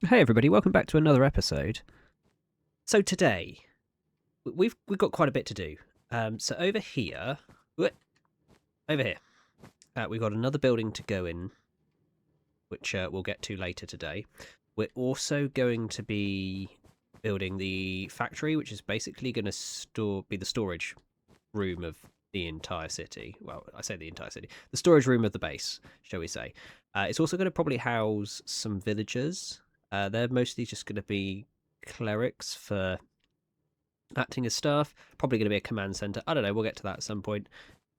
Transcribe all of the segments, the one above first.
Hey everybody, welcome back to another episode. So today, we've got quite a bit to do. So over here, we've got another building to go in, which we'll get to later today. We're also going to be building the factory, which is basically going to be the storage room of the entire city. Well, I say the entire city. The storage room of the base, shall we say. It's also going to probably house some villagers. They're mostly just going to be clerics for acting as staff. Probably going to be a command center. I don't know. We'll get to that at some point.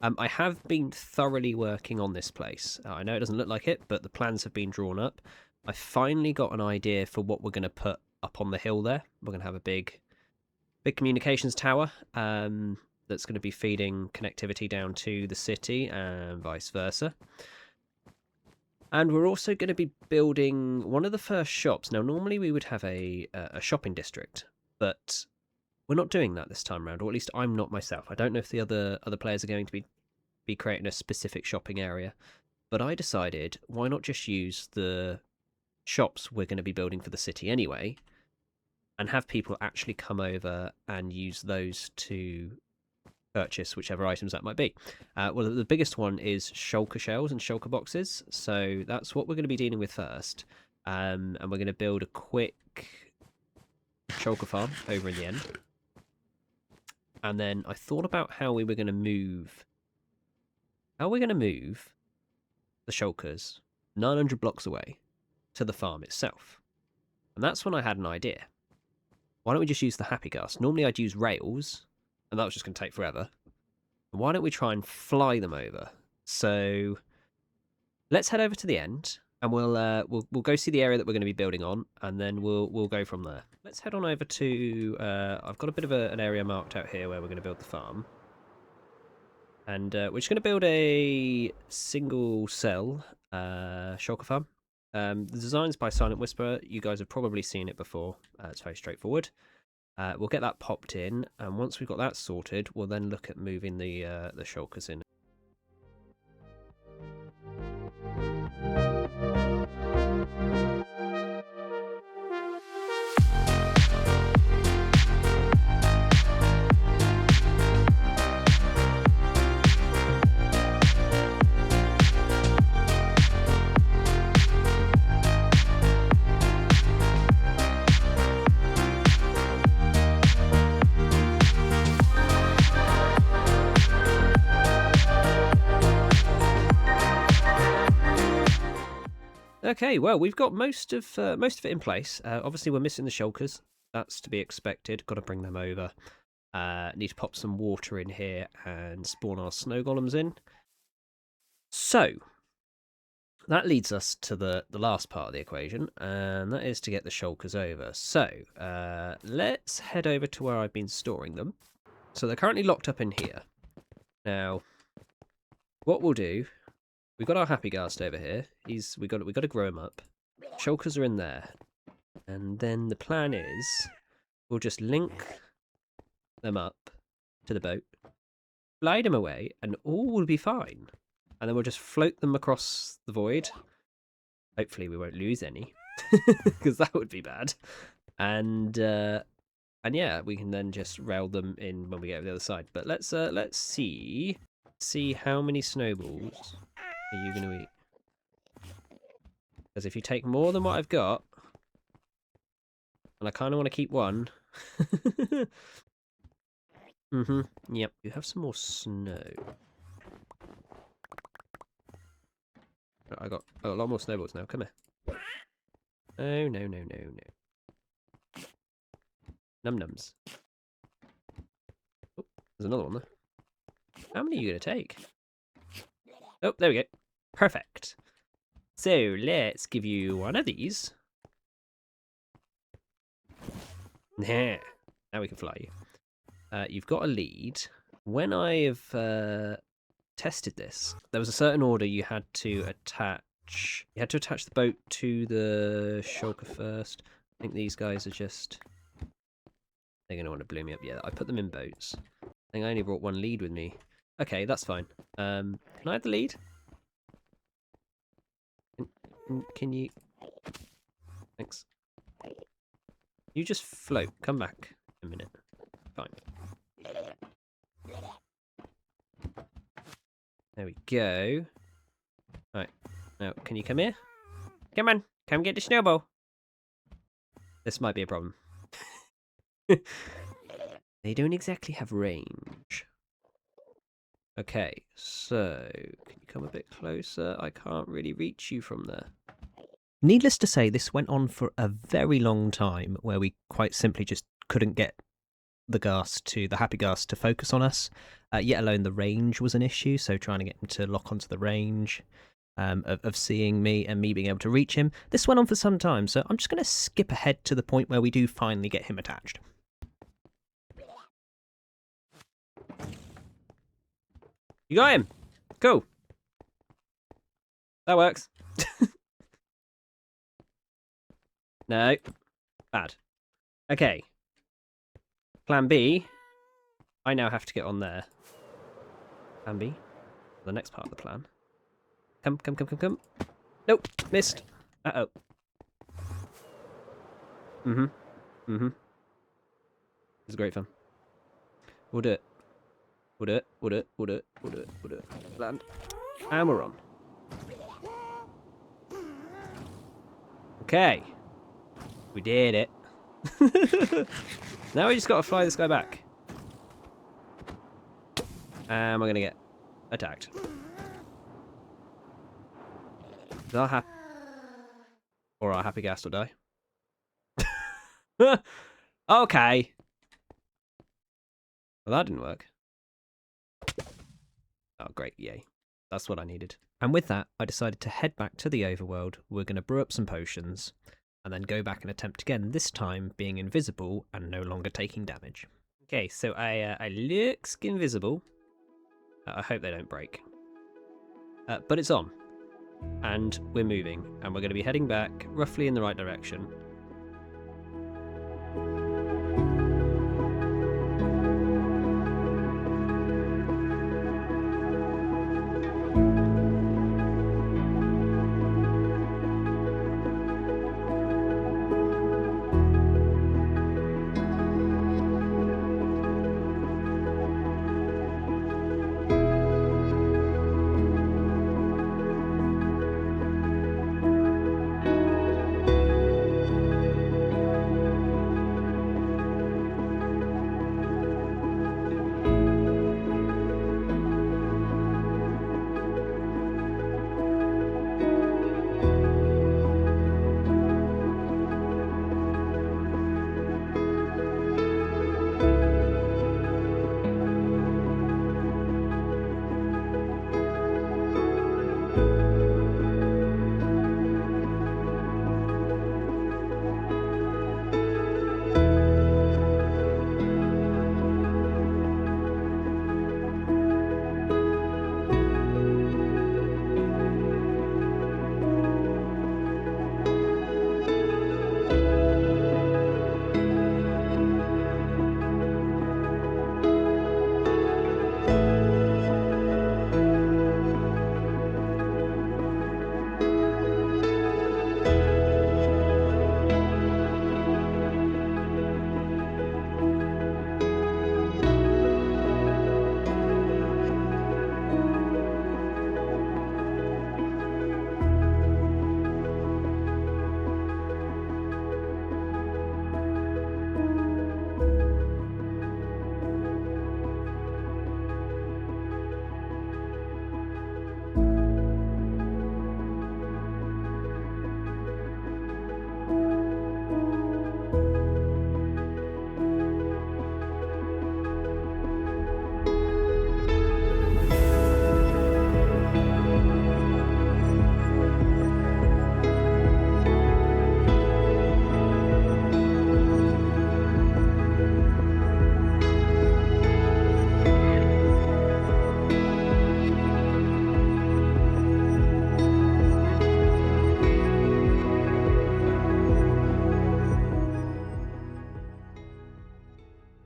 I have been thoroughly working on this place. I know it doesn't look like it, but the plans have been drawn up. I finally got an idea for what we're going to put up on the hill there. We're going to have a big communications tower that's going to be feeding connectivity down to the city and vice versa. And we're also going to be building one of the first shops. Now, normally we would have a shopping district, but we're not doing that this time around, or at least I'm not myself. I don't know if the other players are going to be creating a specific shopping area, but I decided why not just use the shops we're going to be building for the city anyway, and have people actually come over and use those to purchase whichever items that might be. Well, the biggest one is shulker shells and shulker boxes, so that's what we're going to be dealing with first. And we're going to build a quick shulker farm over in the end. And then I thought about how we were going to move. How we're going to move the shulkers 900 blocks away to the farm itself. And that's when I had an idea. Why don't we just use the happy gas? Normally I'd use rails, and that was just going to take forever. Why don't we try and fly them over? So let's head over to the end, and we'll go see the area that we're going to be building on, and then we'll go from there. Let's head on over to. I've got a bit of an area marked out here where we're going to build the farm, and we're just going to build a single cell shulker farm. The design's by Silent Whisperer. You guys have probably seen it before. It's very straightforward. We'll get that popped in, and once we've got that sorted, we'll then look at moving the shulkers in. Okay, well, we've got most of it in place. Obviously, we're missing the shulkers. That's to be expected. Got to bring them over. Need to pop some water in here and spawn our snow golems in. So, that leads us to the last part of the equation, and that is to get the shulkers over. So, let's head over to where I've been storing them. So they're currently locked up in here. Now, what we'll do... We've got our happy ghast over here. We got to grow him up. Shulkers are in there, and then the plan is we'll just link them up to the boat, fly them away, and all will be fine. And then we'll just float them across the void. Hopefully, we won't lose any, because that would be bad. And yeah, we can then just rail them in when we get to the other side. But let's see how many snowballs are you going to eat? Because if you take more than what I've got, and I kind of want to keep one. Yep, you have some more snow. I got a lot more snowballs now. Come here. Oh, no. Num-nums. Oh, there's another one there. How many are you going to take? Oh, there we go. Perfect. So let's give you one of these. Now we can fly you. You've got a lead. When I've tested this, there was a certain order you had to attach. You had to attach the boat to the shulker first. I think these guys are just... They're going to want to blow me up. Yeah, I put them in boats. I think I only brought one lead with me. Okay, that's fine. Can I have the lead? Can you... Thanks. You just float. Come back in a minute. Fine. There we go. Right. Now, can you come here? Come on. Come get the snowball. This might be a problem. They don't exactly have range. Okay, so can you come a bit closer? I can't really reach you from there. Needless to say, this went on for a very long time where we quite simply just couldn't get the happy ghast to focus on us, yet alone the range was an issue, so trying to get him to lock onto the range of seeing me and me being able to reach him. This went on for some time, so I'm just going to skip ahead to the point where we do finally get him attached. You got him! Cool. That works. No. Bad. Okay. Plan B. I now have to get on there. Plan B. The next part of the plan. Come. Nope. Missed. Uh-oh. This is great fun. We'll do it. We'll do it. Land. And we're on. Okay. We did it. Now we just got to fly this guy back. And we're going to get attacked. Or our happy ghast will die. Okay. Well, that didn't work. Oh, great. Yay. That's what I needed. And with that, I decided to head back to the overworld. We're going to brew up some potions and then go back and attempt again, this time being invisible and no longer taking damage. Okay, so I looks invisible. I hope they don't break. But it's on. And we're moving. And we're going to be heading back roughly in the right direction.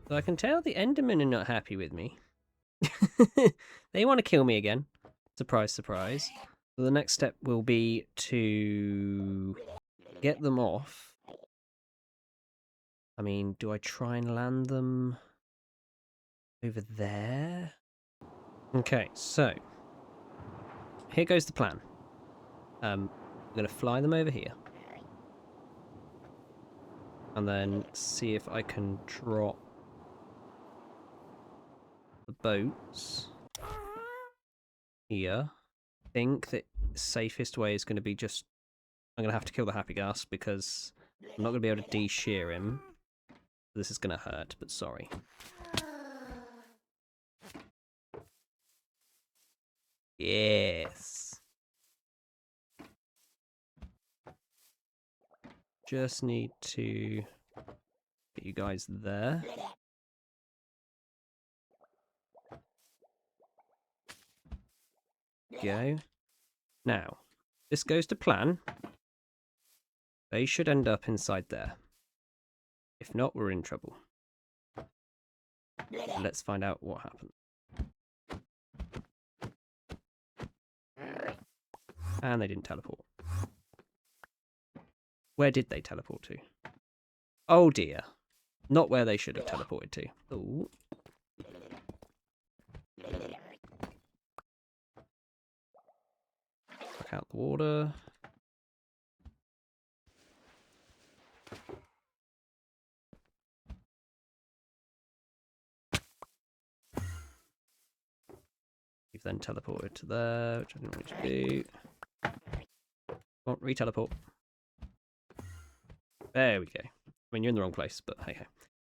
So I can tell the Endermen are not happy with me. They want to kill me again. Surprise, surprise. So the next step will be to get them off I mean, do I try and land them over there? Okay, so here goes the plan. I'm going to fly them over here. And then see if I can drop the boats here. I think the safest way is going to be just... I'm going to have to kill the Happy Gas because I'm not going to be able to de-shear him. This is going to hurt, but sorry. Yes. Just need to get you guys there. Go. Now, this goes to plan. They should end up inside there. If not, we're in trouble. Let's find out what happened. And they didn't teleport. Where did they teleport to? Oh dear. Not where they should have teleported to. Ooh. Back out the water. You've then teleported to there, which I didn't want you to do. Come on, re-teleport. There we go. I mean, you're in the wrong place, but hey,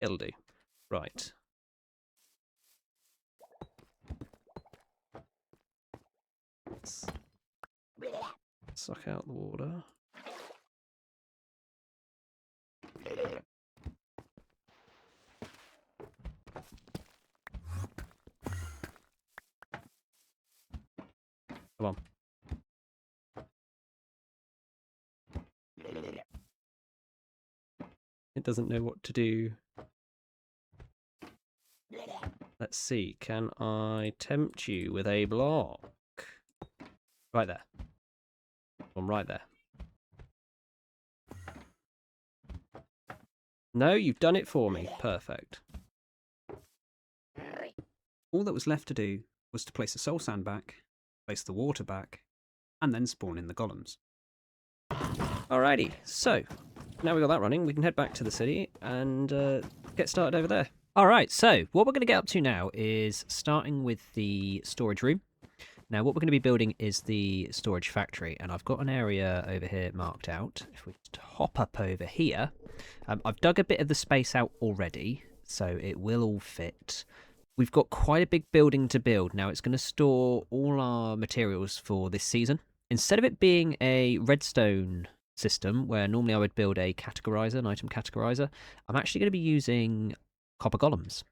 it'll do. Right. Let's suck out the water. Come on. It doesn't know what to do. Let's see, can I tempt you with a block? Right there. I'm right there. No, you've done it for me. Perfect. All that was left to do was to place the soul sand back, place the water back, and then spawn in the golems. Alrighty, so now we've got that running, we can head back to the city and get started over there. Alright, so what we're going to get up to now is starting with the storage room. Now what we're going to be building is the storage factory, and I've got an area over here marked out. If we just hop up over here, I've dug a bit of the space out already, so it will all fit. We've got quite a big building to build. Now it's going to store all our materials for this season. Instead of it being a redstone system, where normally I would build a categorizer, an item categorizer, I'm actually going to be using copper golems.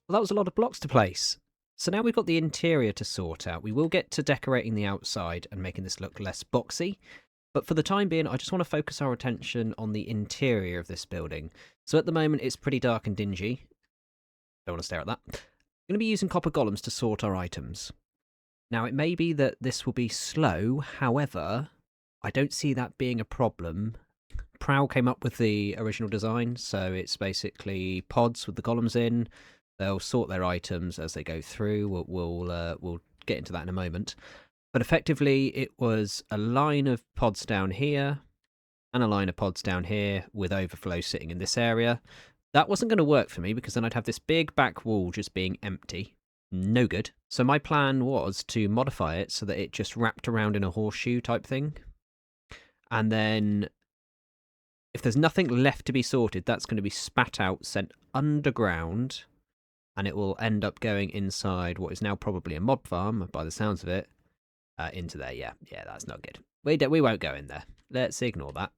Well, that was a lot of blocks to place. So now we've got the interior to sort out. We will get to decorating the outside and making this look less boxy. But for the time being, I just want to focus our attention on the interior of this building. So at the moment, it's pretty dark and dingy. Don't want to stare at that. I'm going to be using copper golems to sort our items. Now, it may be that this will be slow. However, I don't see that being a problem. Prowl came up with the original design, so it's basically pods with the golems in. They'll sort their items as they go through. We'll get into that in a moment. But effectively, it was a line of pods down here and a line of pods down here with overflow sitting in this area. That wasn't going to work for me because then I'd have this big back wall just being empty. No good. So my plan was to modify it so that it just wrapped around in a horseshoe type thing. And then if there's nothing left to be sorted, that's going to be spat out, sent underground, and it will end up going inside what is now probably a mob farm, by the sounds of it, into there. Yeah, that's not good. We won't go in there. Let's ignore that.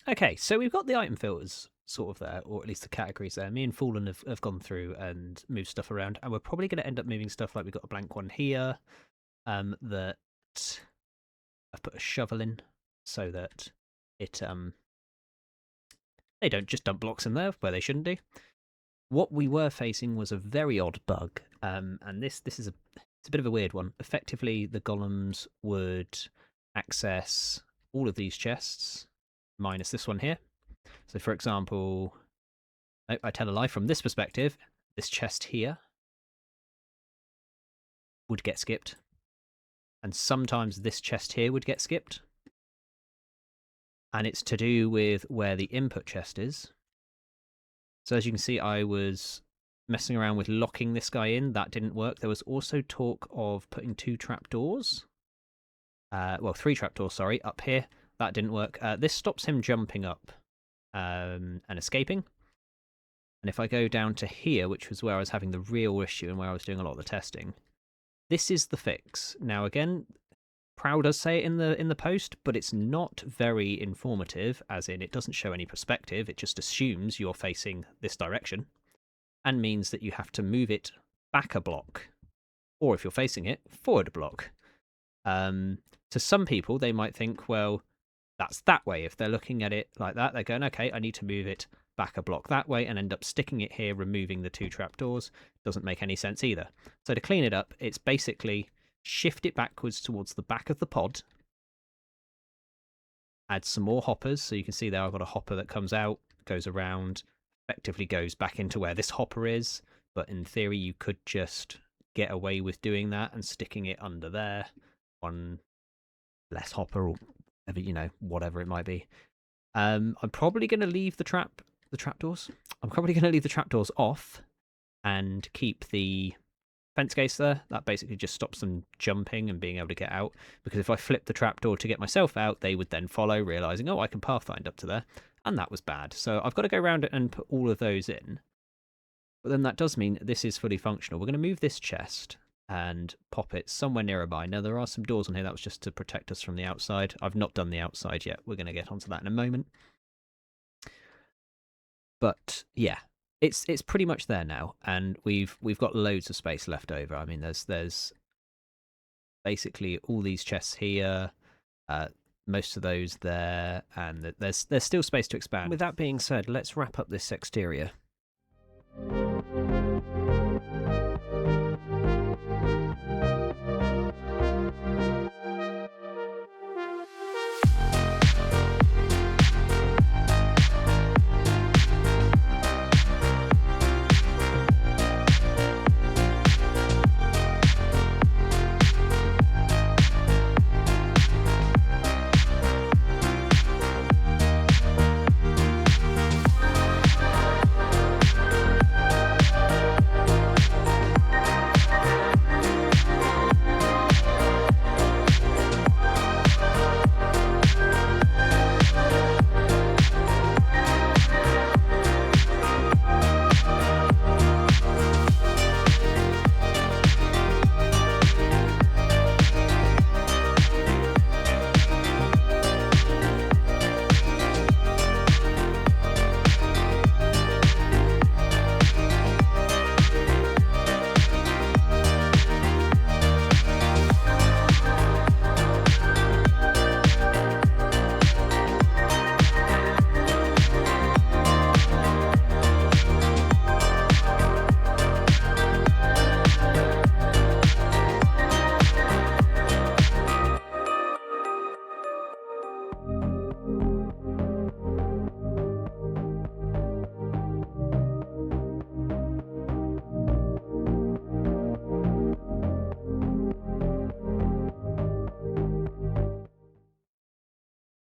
Okay, so we've got the item filters sort of there, or at least the categories there. Me and Fallen have gone through and moved stuff around, and we're probably going to end up moving stuff like we've got a blank one here, that I've put a shovel in so that it they don't just dump blocks in there where they shouldn't do. What we were facing was a very odd bug, and this is it's a bit of a weird one. Effectively, the golems would access all of these chests, minus this one here. So, for example, I tell a lie, from this perspective, this chest here would get skipped. And sometimes this chest here would get skipped. And it's to do with where the input chest is. So as you can see, I was messing around with locking this guy in. That didn't work. There was also talk of putting 2 trapdoors. Well, 3 trapdoors, sorry, up here. That didn't work. This stops him jumping up and escaping. And if I go down to here, which was where I was having the real issue and where I was doing a lot of the testing, this is the fix. Now, again, Prowl does say it in the post, but it's not very informative, as in it doesn't show any perspective. It just assumes you're facing this direction and means that you have to move it back a block, or if you're facing it, forward a block. To some people, they might think, well, that's that way. If they're looking at it like that, they're going, okay, I need to move it back a block that way and end up sticking it here, removing the 2 trapdoors. Doesn't make any sense either. So to clean it up, it's basically shift it backwards towards the back of the pod, add some more hoppers. So you can see there I've got a hopper that comes out, goes around, effectively goes back into where this hopper is. But in theory, you could just get away with doing that and sticking it under there. One less hopper or whatever it might be. I'm probably going to leave the trapdoors. I'm probably going to leave the trapdoors off and keep the fence gates there. That basically just stops them jumping and being able to get out. Because if I flip the trapdoor to get myself out, they would then follow, realizing, oh, I can pathfind up to there. And that was bad. So I've got to go around it and put all of those in. But then that does mean this is fully functional. We're going to move this chest and pop it somewhere nearby. Now, there are some doors on here. That was just to protect us from the outside. I've not done the outside yet. We're going to get onto that in a moment. But yeah, it's pretty much there now, and we've got loads of space left over. I mean, there's basically all these chests here, most of those there, and there's still space to expand. With that being said, let's wrap up this exterior.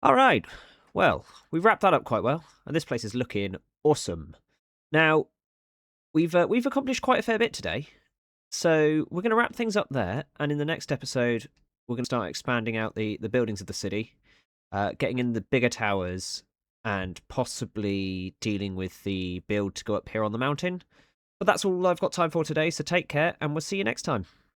All right, well, we've wrapped that up quite well, and this place is looking awesome. Now, we've accomplished quite a fair bit today, so we're going to wrap things up there, and in the next episode, we're going to start expanding out the buildings of the city, getting in the bigger towers, and possibly dealing with the build to go up here on the mountain. But that's all I've got time for today, so take care, and we'll see you next time.